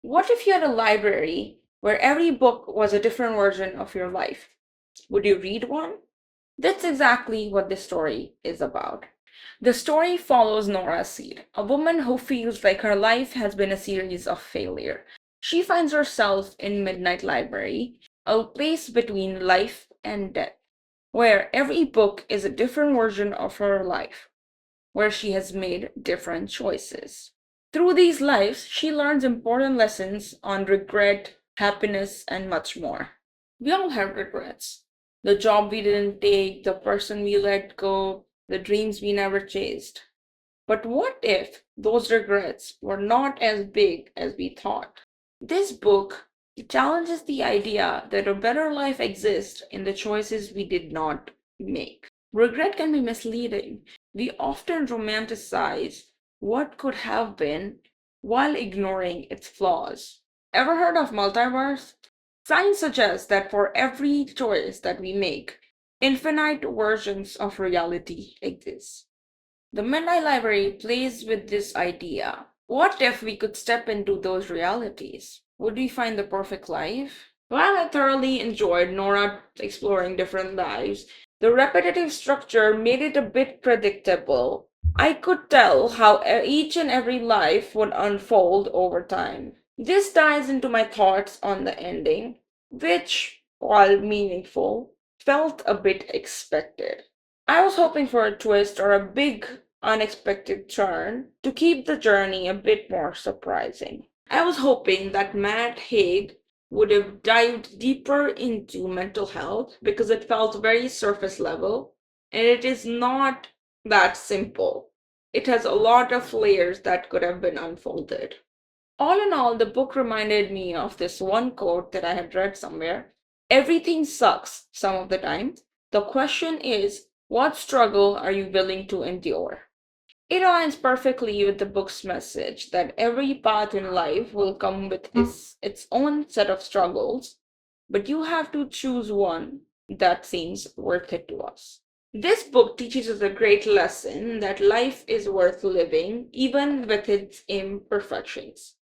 What if you had a library where every book was a different version of your life? Would you read one? That's exactly what this story is about. The story follows Nora Seed, a woman who feels like her life has been a series of failure. She finds herself in Midnight Library, a place between life and death, where every book is a different version of her life, where she has made different choices. Through these lives, she learns important lessons on regret, happiness, and much more. We all have regrets. The job we didn't take, the person we let go, the dreams we never chased. But what if those regrets were not as big as we thought? This book challenges the idea that a better life exists in the choices we did not make. Regret can be misleading. We often romanticize what could have been while ignoring its flaws. Ever heard of multiverse? Science suggests that for every choice that we make, infinite versions of reality exist. The Midnight Library plays with this idea. What if we could step into those realities? Would we find the perfect life? While I thoroughly enjoyed Nora exploring different lives, the repetitive structure made it a bit predictable. I could tell how each and every life would unfold over time. This ties into my thoughts on the ending, which, while meaningful, felt a bit expected. I was hoping for a twist or a big unexpected turn to keep the journey a bit more surprising. I was hoping that Matt Haig would have dived deeper into mental health because it felt very surface level and it is not that simple. It has a lot of layers that could have been unfolded. All in all, the book reminded me of this one quote that I had read somewhere. Everything sucks some of the time. The question is, what struggle are you willing to endure? It aligns perfectly with the book's message that every path in life will come with its own set of struggles, but you have to choose one that seems worth it to us. This book teaches us a great lesson that life is worth living, even with its imperfections.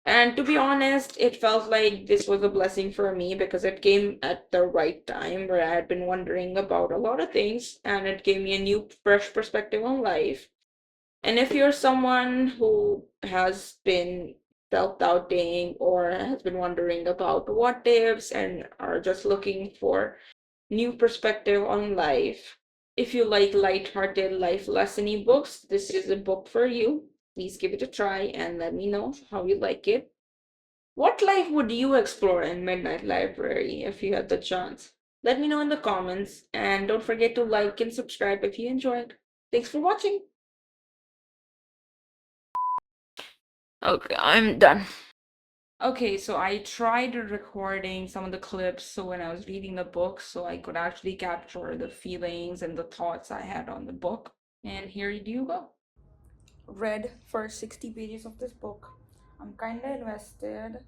And to be honest, it felt like this was a blessing for me because it came at the right time where I had been wondering about a lot of things and it gave me a new, fresh perspective on life. And if you're someone who has been self-doubting or has been wondering about what ifs and are just looking for new perspective on life, if you like light-hearted life lessony books, this is a book for you. Please give it a try and let me know how you like it. What life would you explore in Midnight Library if you had the chance? Let me know in the comments and don't forget to like and subscribe if you enjoyed. Thanks for watching. Okay, I'm done. Okay, so I tried recording some of the clips so when I was reading the book so I could actually capture the feelings and the thoughts I had on the book. And here you go. Read first 60 pages of this book. I'm kind of invested.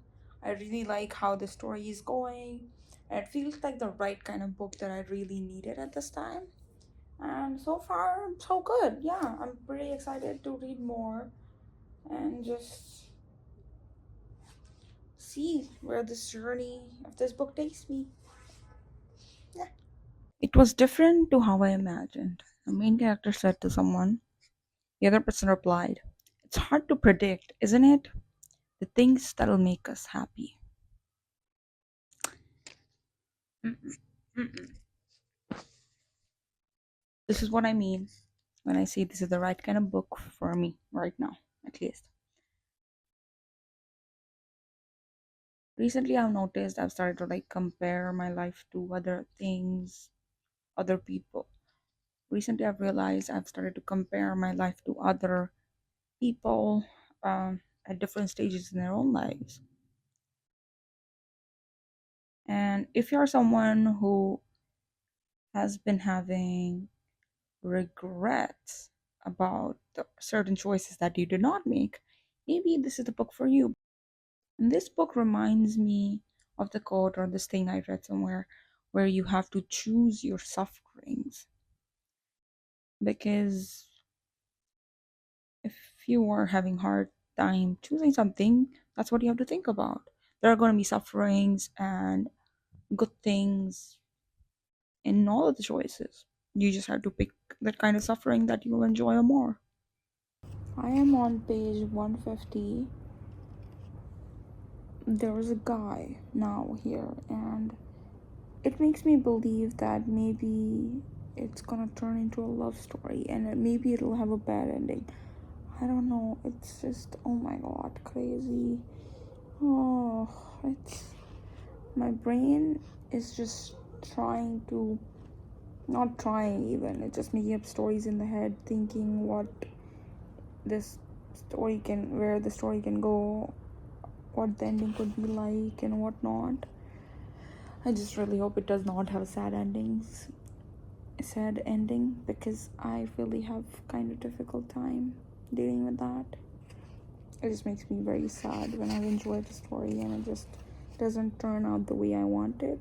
I really like how the story is going. And it feels like the right kind of book that I really needed at this time. And so far, so good. Yeah, I'm pretty excited to read more and just see where this journey of this book takes me. Yeah. It was different to how I imagined. The main character said to someone, the other person replied, "It's hard to predict, isn't it? The things that'll make us happy." Mm-mm, mm-mm. This is what I mean when I say this is the right kind of book for me right now, at least. Recently, I've noticed I've started to like compare my life to other things, other people. Recently, I've realized I've started to compare my life to other people at different stages in their own lives. And if you're someone who has been having regrets about the certain choices that you did not make, maybe this is the book for you. And this book reminds me of the quote or this thing I read somewhere where you have to choose your sufferings. Because if you are having hard time choosing something, That's what you have to think about. There are going to be sufferings and good things in all of the choices. You just have to pick that kind of suffering that you will enjoy more. I am on page 150. There is a guy now here, and it makes me believe that maybe it's gonna turn into a love story and maybe it'll have a bad ending. I don't know. It's just, oh my god, crazy. Oh, it's my brain is just trying to, not trying even, it's just making up stories in the head, thinking what this where the story can go, what the ending could be like, and whatnot. I just really hope it does not have sad ending, because I really have kind of difficult time dealing with that. It just makes me very sad when I've enjoyed the story and it just doesn't turn out the way I want it.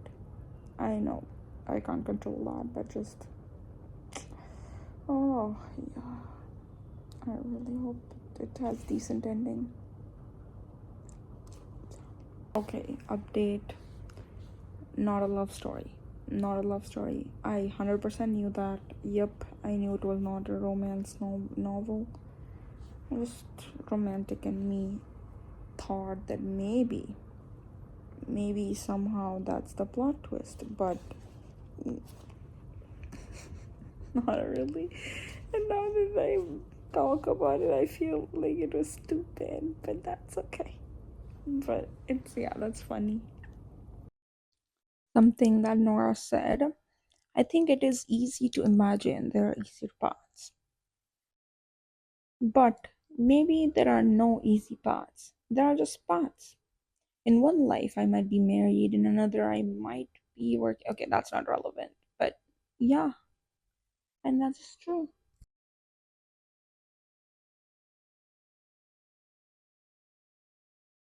I know I can't control that, but just, oh yeah, I really hope it has decent ending. Okay, update. Not a love story. Not a love story. I 100% knew that. Yep, I knew it was not a romance novel. Just romantic, and me thought that maybe somehow that's the plot twist, but not really. And now that I talk about it, I feel like it was stupid, but that's okay. But it's, yeah, that's funny. Something that Nora said. I think it is easy to imagine there are easier paths. But maybe there are no easy paths. There are just paths. In one life, I might be married. In another, I might be working. Okay, that's not relevant. But yeah, and that's true.